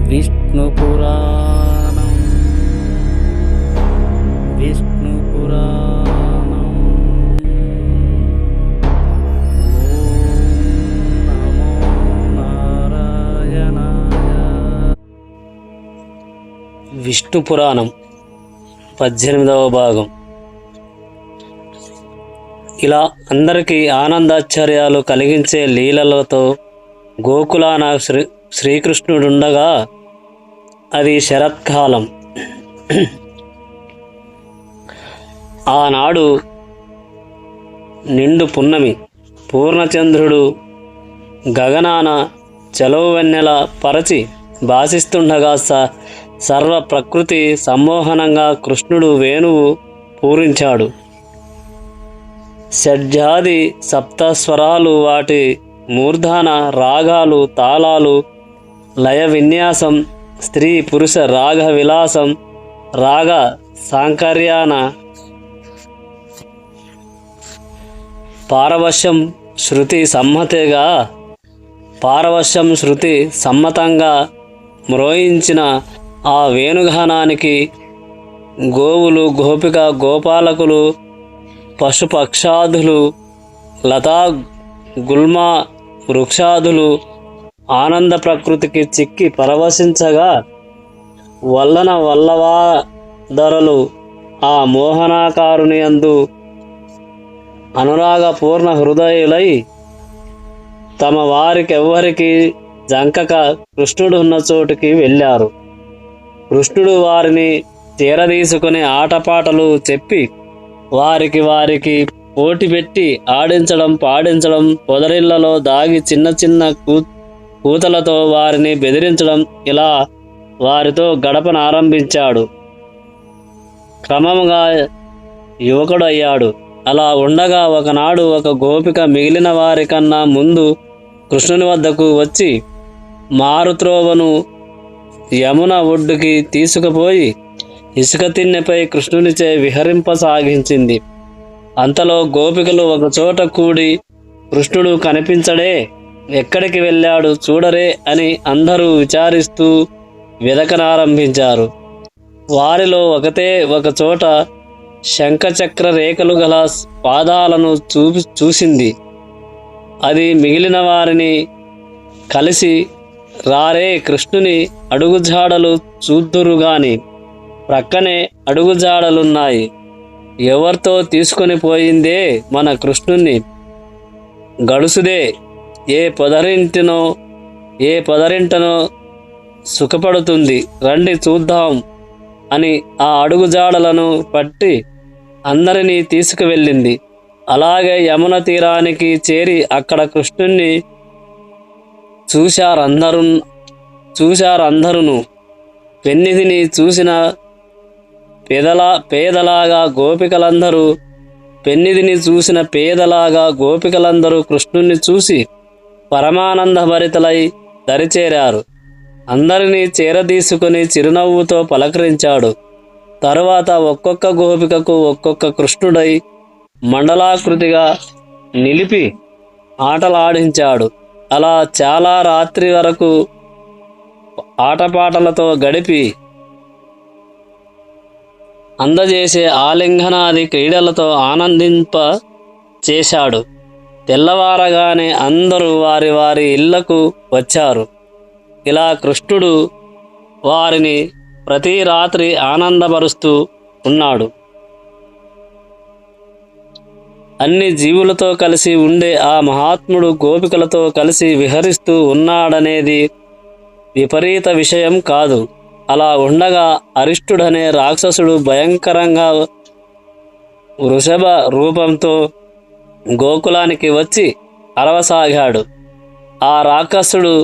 విష్ణుపురాణం విష్ణుపురాణం. ఓం నమో నారాయణాయ. విష్ణుపురాణం 18వ భాగం. ఇలా అందరికీ ఆనందాశ్చర్యాలు కలిగించే లీలలతో గోకులాన శ్రీకృష్ణుడుండగా అది శరత్కాలం. ఆనాడు నిండు పున్నమి. పూర్ణచంద్రుడు గగనాన చలువవెన్నెల పరచి భాసిస్తుండగా సర్వ ప్రకృతి సమ్మోహనంగా కృష్ణుడు వేణువు పూరించాడు. షడ్జాది సప్తస్వరాలు, వాటి మూర్ధాన రాగాలు, తాళాలు, లయ విన్యాసం, స్త్రీ పురుష రాగ విలాసం, రాగ సాంకర్యాన పారవశ్యం శృతి సమ్మతంగా మ్రోయించిన ఆ వేణుగానానికి గోవులు, గోపిక గోపాలకులు, పశుపక్షాదులు, లతా గుల్మ వృక్షాదులు ఆనంద ప్రకృతికి చిక్కి పరవశించగా వల్లవాదరులు ఆ మోహనాకారుని యందు అనురాగపూర్ణ హృదయులై తమ వారికెవ్వరికి జంకక కృష్ణుడు ఉన్న చోటుకి వెళ్ళారు. కృష్ణుడు వారిని తీరదీసుకుని ఆటపాటలు చెప్పి వారికి పోటీ పెట్టి ఆడించడం, పాడించడం, పొదరిళ్లలో దాగి చిన్న చిన్న కూతలతో వారిని బెదిరించడం, ఇలా వారితో గడపను ఆరంభించాడు. క్రమముగా యువకుడు అయ్యాడు. అలా ఉండగా ఒకనాడు ఒక గోపిక మిగిలిన వారి కన్నా ముందు కృష్ణుని వద్దకు వచ్చి మారుత్రోవను యమున ఒడ్డుకి తీసుకుపోయి ఇసుక తిన్నెపై కృష్ణునిచే విహరింపసాగించింది. అంతలో గోపికలు ఒకచోట కూడి, కృష్ణుడు కనిపించడే, ఎక్కడికి వెళ్ళాడు చూడరే అని అందరూ విచారిస్తూ వెదకనారంభించారు. వారిలో ఒక చోట శంఖచక్ర రేఖలు గల పాదాలను చూసింది. అది మిగిలిన వారిని కలిసి, రారే కృష్ణుని అడుగుజాడలు చూద్దురుగాని, ప్రక్కనే అడుగుజాడలున్నాయి, ఎవరితో తీసుకొని పోయిందే మన కృష్ణుణ్ణి, గడుసుదే, ఏ పొదరింటనో సుఖపడుతుంది, రండి చూద్దాం అని ఆ అడుగుజాడలను పట్టి అందరినీ తీసుకువెళ్ళింది. అలాగే యమున తీరానికి చేరి అక్కడ కృష్ణుణ్ణి చూశారందరూ. పెన్నిధిని చూసిన పేదలాగా గోపికలందరూ కృష్ణుణ్ణి చూసి పరమానందభరితలై దరిచేరారు. అందరినీ చేరదీసుకుని చిరునవ్వుతో పలకరించాడు. తరువాత ఒక్కొక్క గోపికకు ఒక్కొక్క కృష్ణుడై మండలాకృతిగా నిలిపి ఆటలాడించాడు. అలా చాలా రాత్రి వరకు ఆటపాటలతో గడిపి అందజేసే ఆలింగనాది క్రీడలతో ఆనందింప చేశాడు. తెల్లవారగానే అందరూ వారి వారి ఇళ్లకు వచ్చారు. ఇలా కృష్ణుడు వారిని ప్రతి రాత్రి ఆనందపరుస్తూ ఉన్నాడు. అన్ని జీవులతో కలిసి ఉండే ఆ మహాత్ముడు గోపికలతో కలిసి విహరిస్తూ ఉన్నాడనేది విపరీత విషయం కాదు. అలా ఉండగా అరిష్టుడనే రాక్షసుడు భయంకరంగా వృషభ రూపంతో గోకులానికి వచ్చి అరవసాగాడు. ఆ రాక్షసుడు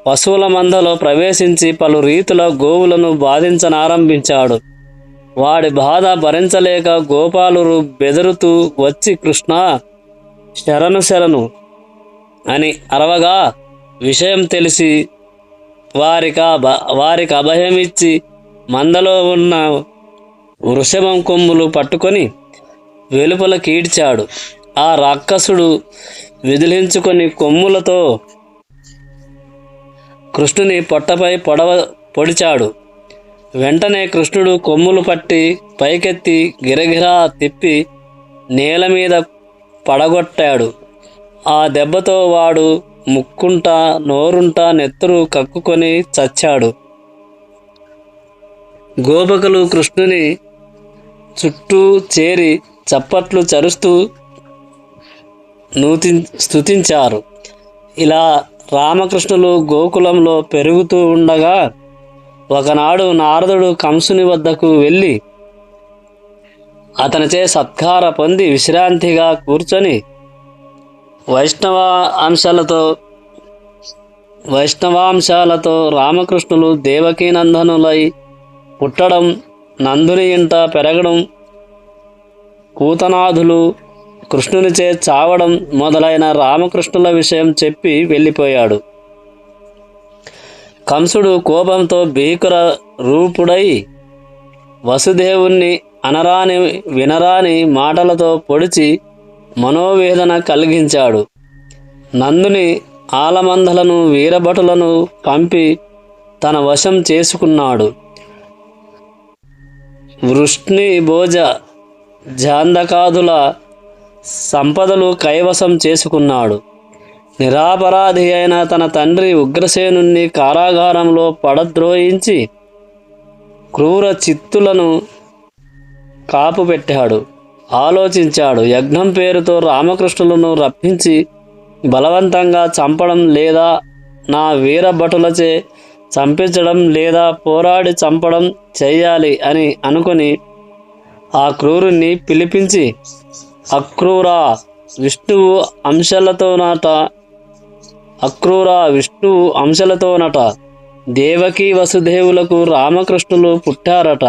పశువుల మందలో ప్రవేశించి పలు రీతుల గోవులను బాధించనారంభించాడు. వాడి బాధ భరించలేక గోపాలురు బెదురుతూ వచ్చి, కృష్ణ శరణు అని అరవగా విషయం తెలిసి వారికి అభయమిచ్చి మందలో ఉన్న వృషభం కొమ్ములు పట్టుకొని వెలుపల కీడ్చాడు. ఆ రాక్షసుడు విదిలించుకొని కొమ్ములతో కృష్ణుని పొట్టపై పొడిచాడు. వెంటనే కృష్ణుడు కొమ్ములు పట్టి పైకెత్తి గిరగిరా తిప్పి నేల మీద పడగొట్టాడు. ఆ దెబ్బతో వాడు ముక్కుంటా నోరుంటా నెత్తురు కక్కుకొని చచ్చాడు. గోపకులు కృష్ణుని చుట్టూ చేరి చప్పట్లు చరుస్తూ స్తుతించారు. ఇలా రామకృష్ణులు గోకులంలో పెరుగుతూ ఉండగా ఒకనాడు నారదుడు కంసుని వద్దకు వెళ్ళి అతనిచే సత్కార పొంది విశ్రాంతిగా కూర్చొని వైష్ణవాంశాలతో రామకృష్ణులు దేవకీనందనులై పుట్టడం, నందుని ఇంట పెరగడం, కూతనాథులు కృష్ణునిచే చావడం మొదలైన రామకృష్ణుల విషయం చెప్పి వెళ్ళిపోయాడు. కంసుడు కోపంతో భీకర రూపుడై వసుదేవుణ్ణి అనరాని వినరాని మాటలతో పొడిచి మనోవేదన కలిగించాడు. నందుని ఆలమందలను వీరభటులను పంపి తన వశం చేసుకున్నాడు. వృష్ణి భోజ జాందకాదుల సంపదలు కైవసం చేసుకున్నాడు. నిరాపరాధి అయిన తన తండ్రి ఉగ్రసేనుణ్ణి కారాగారంలో పడద్రోయించి క్రూర చిత్తులను కాపు పెట్టాడు. ఆలోచించాడు. యజ్ఞం పేరుతో రామకృష్ణులను రప్పించి బలవంతంగా చంపడం లేదా నా వీరభటులచే చంపించడం లేదా పోరాడి చంపడం చెయ్యాలి అని అనుకుని ఆ క్రూరుణ్ణి పిలిపించి అక్రూరా విష్ణువు అంశలతోనట దేవకీ వసుదేవులకు రామకృష్ణులు పుట్టారట.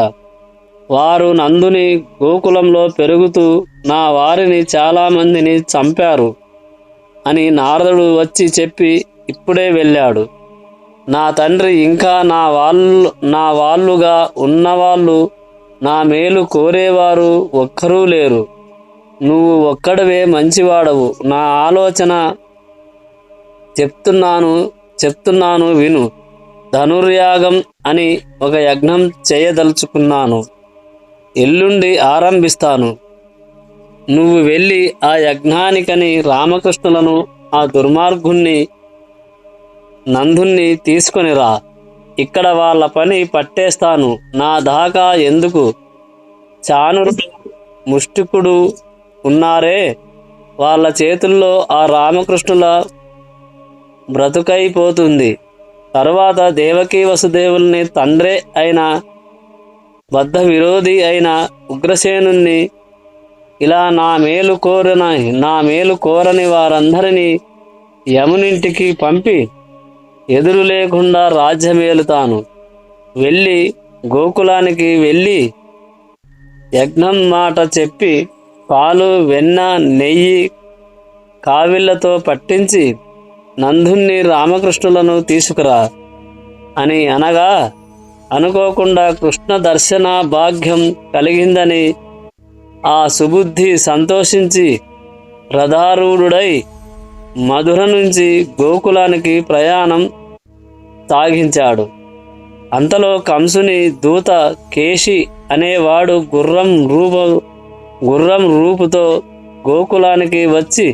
వారు నందుని గోకులంలో పెరుగుతూ నా వారిని చాలామందిని చంపారు అని నారదుడు వచ్చి చెప్పి ఇప్పుడే వెళ్ళాడు. నా తండ్రి ఇంకా నా వాళ్ళుగా ఉన్నవాళ్ళు, నా మేలు కోరేవారు ఒక్కరూ లేరు. నువ్వు ఒక్కడవే మంచివాడవు. నా ఆలోచన చెప్తున్నాను విను. ధనుర్యాగం అని ఒక యజ్ఞం చేయదలుచుకున్నాను. ఎల్లుండి ఆరంభిస్తాను. నువ్వు వెళ్ళి ఆ యజ్ఞానికని రామకృష్ణులను, ఆ దుర్మార్గుణ్ణి నందుణ్ణి తీసుకొని రా. ఇక్కడ వాళ్ళ పని పట్టేస్తాను. నా దాకా ఎందుకు? చానురు ముష్టికుడు ఉన్నారే, వాళ్ళ చేతుల్లో ఆ రామకృష్ణుల బ్రతుకైపోతుంది. తరువాత దేవకీ వసుదేవుల్ని తండ్రే అయిన బద్ధ విరోధి అయిన ఉగ్రసేనుణ్ణి ఇలా నా మేలు కోరని వారందరినీ యమునింటికి పంపి ఎదురు లేకుండా రాజ్యమేలుతాను. వెళ్ళి గోకులానికి వెళ్ళి యజ్ఞం మాట చెప్పి పాలు, వెన్న, నెయ్యి కావిళ్లతో పట్టించి నందుణ్ణి రామకృష్ణులను తీసుకురా అని అనగా అనుకోకుండా కృష్ణ దర్శన భాగ్యం కలిగిందని ఆ సుబుద్ధి సంతోషించి రథారూఢుడై మధుర నుంచి గోకులానికి ప్రయాణం సాగించాడు. అంతలో కంసుని దూత కేశి అనేవాడు గుర్రం రూపుతో గోకులానికి వచ్చి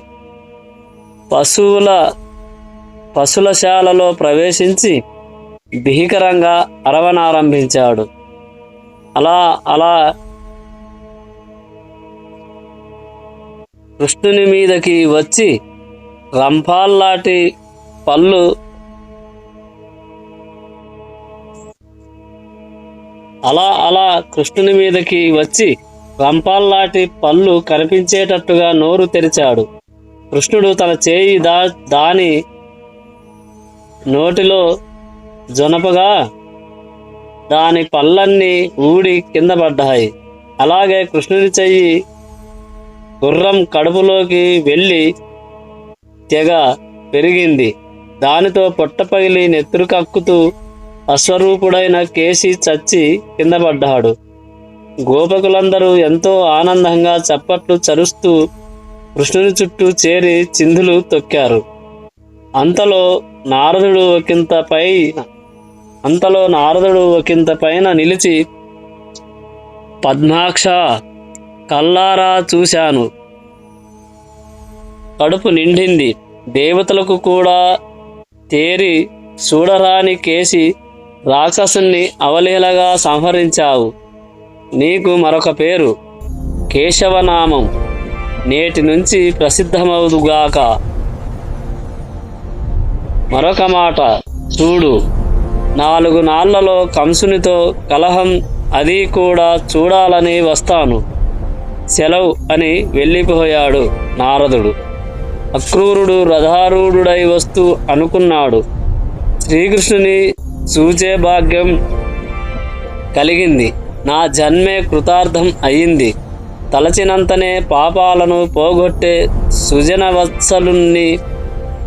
పశులశాలలో ప్రవేశించి భీకరంగా అరవనారంభించాడు. అలా కృష్ణుని మీదకి వచ్చి రంపాల్లాటి పళ్ళు కనిపించేటట్టుగా నోరు తెరిచాడు. కృష్ణుడు తన చేయి దాని నోటిలో జొనపగా దాని పళ్ళన్నీ ఊడి కింద పడ్డాయి. అలాగే కృష్ణుడి చెయ్యి గుర్రం కడుపులోకి వెళ్ళి తెగ పెరిగింది. దానితో పొట్ట పగిలి నెత్తురు కక్కుతూ అశ్వరూపుడైన కేసి చచ్చి కింద పడ్డాడు. గోపకులందరూ ఎంతో ఆనందంగా చప్పట్లు చరుస్తూ కృష్ణుని చుట్టూ చేరి చిందులు తొక్కారు. అంతలో నారదుడు ఒకంత పైన నిలిచి, పద్మాక్ష, కల్లారా చూశాను, కడుపు నిండింది. దేవతలకు కూడా తేరి చూడరాని కేసి రాక్షసుని అవలీలగా సంహరించావు. నీకు మరొక పేరు కేశవనామం నేటి నుంచి ప్రసిద్ధమవుదుగాక. మరొక మాట చూడు, 4 నాళ్లలో కంసునితో కలహం, అది కూడా చూడాలని వస్తాను. సెలవు అని వెళ్ళిపోయాడు నారదుడు. అక్రూరుడు రథారూఢుడై వస్తూ అనుకున్నాడు, శ్రీకృష్ణుని చూచే భాగ్యం కలిగింది, నా జన్మే కృతార్థం అయింది. తలచినంతనే పాపాలను పోగొట్టే సుజనవత్సలుణ్ణి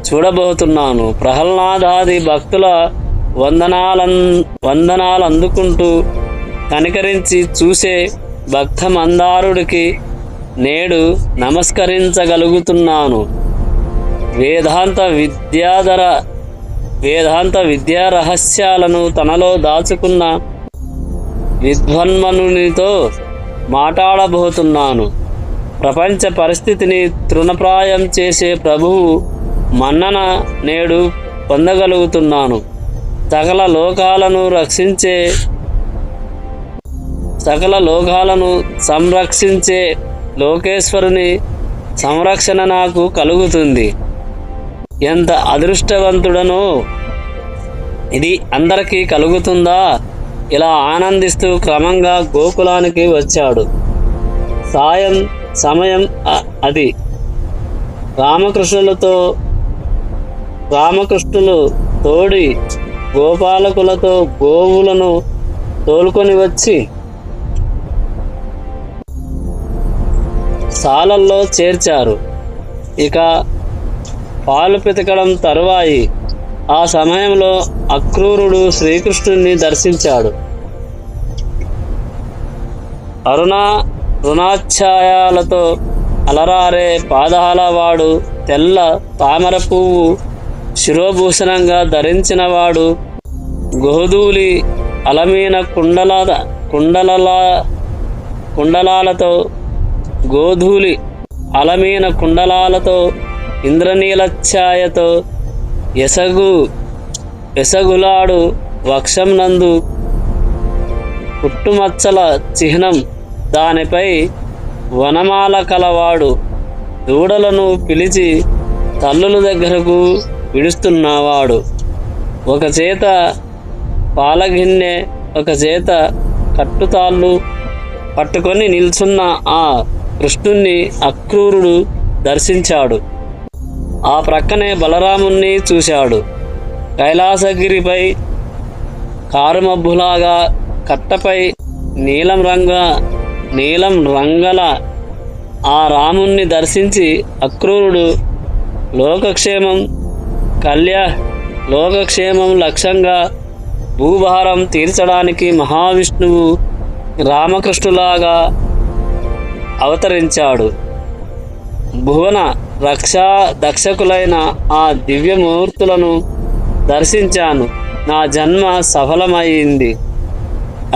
చూడబోతున్నాను. ప్రహ్లాదాది భక్తుల వందనాలు అందుకుంటూ కనికరించి చూసే భక్త మందారుడికి నేడు నమస్కరించగలుగుతున్నాను. వేదాంత విద్యా రహస్యాలను తనలో దాచుకున్న విద్వన్మనునితో మాట్లాడబోతున్నాను. ప్రపంచ పరిస్థితిని తృణప్రాయం చేసే ప్రభువు మన్నన నేడు పొందగలుగుతున్నాను. సకల లోకాలను సంరక్షించే లోకేశ్వరుని సంరక్షణ నాకు కలుగుతుంది. ఎంత అదృష్టవంతుడనో, ఇది అందరికీ కలుగుతుందా? ఇలా ఆనందిస్తూ క్రమంగా గోకులానికి వచ్చాడు. సమయం అది. రామకృష్ణులు తోడి గోపాలకులతో గోవులను తోలుకొని వచ్చి సాలల్లో చేర్చారు. ఇక పాలు పితకడం తరువాయి. ఆ సమయంలో అక్రూరుడు శ్రీకృష్ణుని దర్శించాడు. రుణాఛాయాలతో అలరారే పాదాలవాడు, తెల్ల తామర పువ్వు శిరోభూషణంగా ధరించినవాడు, గోధూళి అలమీన కుండలాలతో ఇంద్రనీలఛాయతో ఎసగులాడు వక్షం నందు పుట్టుమచ్చల చిహ్నం, దానిపై వనమాల కలవాడు, దూడలను పిలిచి తల్లుల దగ్గరకు విడుస్తున్నవాడు, ఒక చేత పాలగిన్నె, ఒక చేత కట్టుతాళ్ళు పట్టుకొని నిల్చున్న ఆ కృష్ణుణ్ణి అక్రూరుడు దర్శించాడు. ఆ ప్రక్కనే బలరాముణ్ణి చూశాడు. కైలాసగిరిపై కారుమబ్బులాగా కట్టపై నీలం రంగల ఆ రాముణ్ణి దర్శించి అక్రూరుడు లోకక్షేమం లక్ష్యంగా భూభారం తీర్చడానికి మహావిష్ణువు రామకృష్ణులాగా అవతరించాడు. భువన దక్షకులైన ఆ దివ్యమూర్తులను దర్శించాను. నా జన్మ సఫలమైంది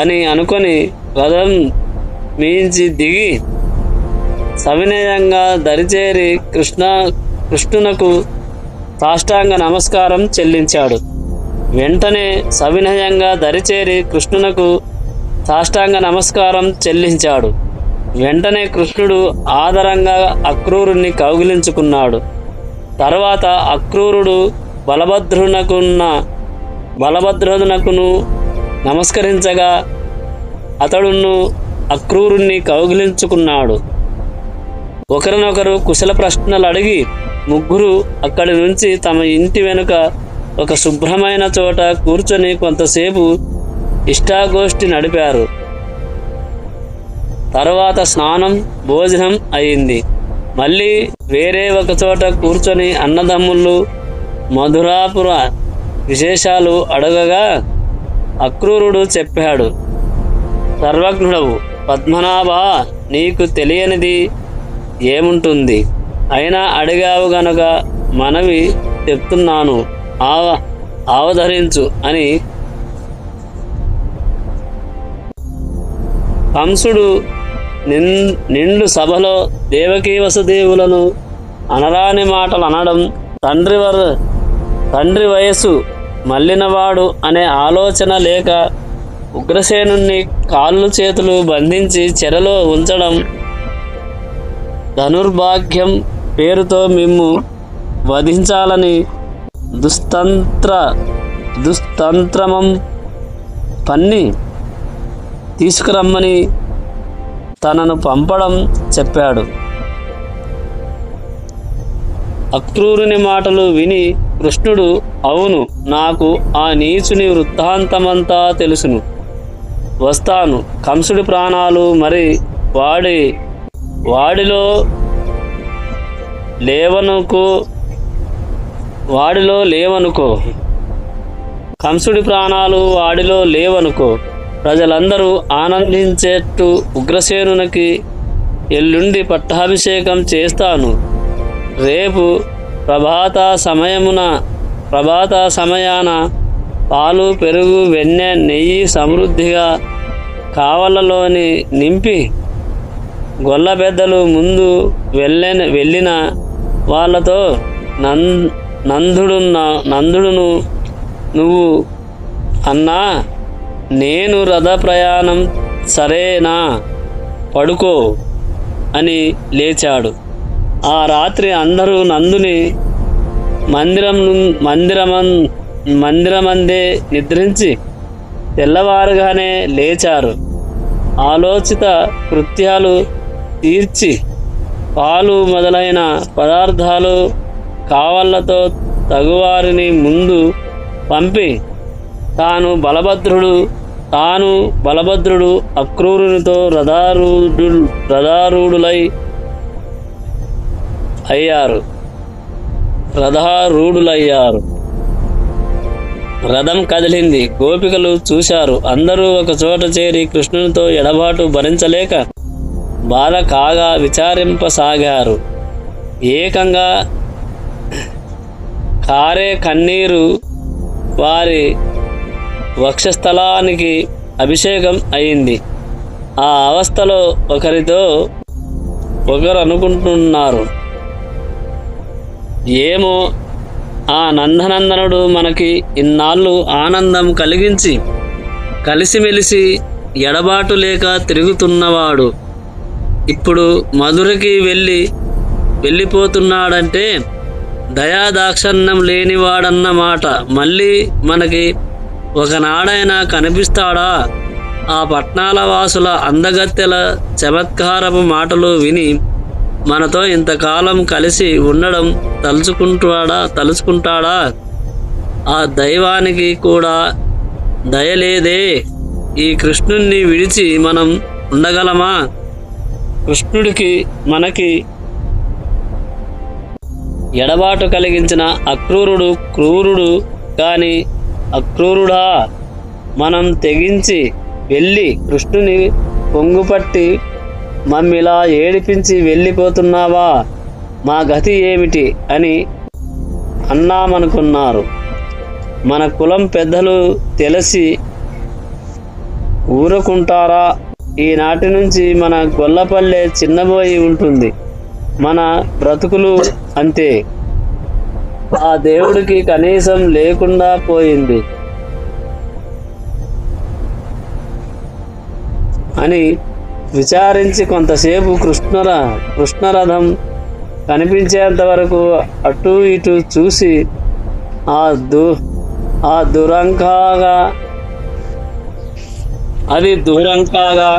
అని అనుకొని రథం మించి దిగి సవినయంగా దరిచేరి కృష్ణునకు సాష్టాంగ నమస్కారం చెల్లించాడు. వెంటనే సవినయంగా దరిచేరి కృష్ణునకు సాష్టాంగ నమస్కారం చెల్లించాడు. వెంటనే కృష్ణుడు ఆదరంగా అక్రూరుణ్ణి కౌగిలించుకున్నాడు. తర్వాత అక్రూరుడు బలభద్రునకును నమస్కరించగా అతడును అక్రూరుణ్ణి కౌగిలించుకున్నాడు. ఒకరినొకరు కుశల ప్రశ్నలు అడిగి ముగ్గురు అక్కడి నుంచి తమ ఇంటి వెనుక ఒక శుభ్రమైన చోట కూర్చొని కొంతసేపు ఇష్టాగోష్ఠి నడిపారు. తర్వాత స్నానం, భోజనం అయింది. మళ్ళీ వేరే ఒక చోట కూర్చొని అన్నదమ్ముళ్ళు మధురాపుర విశేషాలు అడగగా అక్రూరుడు చెప్పాడు, సర్వజ్ఞుడవు పద్మనాభ, నీకు తెలియనిది ఏముంటుంది? అయినా అడిగావు గనుక మనవి చెప్తున్నాను. అవధరించు అని కంసుడు నిండు సభలో దేవకీ వసుదేవులను అనరాని మాటలు అనడం, తండ్రి వయస్సు మళ్ళినవాడు అనే ఆలోచన లేక ఉగ్రసేనుణ్ణి కాళ్ళు చేతులు బంధించి చెరలో ఉంచడం, ధనుర్భాగ్యం పేరుతో మిమ్ము వధించాలని దుస్తంత్రమం పన్ని తీసుకురమ్మని తనను పంపడం చెప్పాడు. అక్రూరుని మాటలు విని కృష్ణుడు, అవును, నాకు ఆ నీచుని వృత్తాంతమంతా తెలుసును, వస్తాను. కంసుడి ప్రాణాలు మరి వాడిలో లేవనుకో, కంసుడి ప్రాణాలు వాడిలో లేవనుకో. ప్రజలందరూ ఆనందించేట్టు ఉగ్రసేనునికి ఎల్లుండి పట్టాభిషేకం చేస్తాను. రేపు ప్రభాత సమయాన పాలు, పెరుగు, వెన్నె, నెయ్యి సమృద్ధిగా కావలలోని నింపి గొల్ల పెద్దలు ముందు వెళ్ళిన వాళ్ళతో నందుడును, నువ్వు అన్నా, నేను రథ ప్రయాణం సరేనా, పడుకో అని లేచాడు. ఆ రాత్రి అందరూ నందుని మందిరమందే నిద్రించి తెల్లవారుగానే లేచారు. ఆలోచిత కృత్యాలు తీర్చి పాలు మొదలైన పదార్థాలు కావళ్లతో తగువారిని ముందు పంపి తాను బలభద్రుడు అక్రూరునితో రథారూఢులై అయ్యారు. రథం కదిలింది. గోపికలు చూశారు. అందరూ ఒక చోట చేరి కృష్ణునితో ఎడబాటు భరించలేక బాధ కాగా విచారింపసాగారు. ఏకంగా కారే కన్నీరు వారి వక్షస్థలానికి అభిషేకం అయింది. ఆ అవస్థలో ఒకరితో ఒకరు అనుకుంటున్నారు, ఏమో, ఆ నందనందనుడు మనకి ఇన్నాళ్ళు ఆనందం కలిగించి కలిసిమెలిసి ఎడబాటు లేక తిరుగుతున్నవాడు ఇప్పుడు మధురకి వెళ్ళిపోతున్నాడంటే దయాదాక్షణ్యం లేనివాడన్నమాట. మళ్ళీ మనకి ఒకనాడైనా కనిపిస్తాడా? ఆ పట్నాల వాసుల అందగత్తెల చమత్కారపు మాటలు విని మనతో ఇంతకాలం కలిసి ఉండడం తలుచుకుంటాడా? ఆ దైవానికి కూడా దయలేదే. ఈ కృష్ణుణ్ణి విడిచి మనం ఉండగలమా? కృష్ణుడికి మనకి ఎడబాటు కలిగించిన అక్రూరుడు క్రూరుడు కాని అక్రూరుడా? మనం తెగించి వెళ్ళి కృష్ణుని పొంగుపట్టి మమ్మిలా ఏడిపించి వెళ్ళిపోతున్నావా? మా గతి ఏమిటి అని అన్నామనుకున్నారు. మన కులం పెద్దలు తెలిసి ఊరుకుంటారా? ఈనాటి నుంచి మన గొల్లపల్లె చిన్నబోయి ఉంటుంది. మన బ్రతుకులు అంతే. ఆ దేవుడికి కనీసం లేకుండా పోయింది అని విచారించి కొంతసేపు కృష్ణరథం కనిపించేంత వరకు అటు ఇటు చూసి అది దూరంకాగా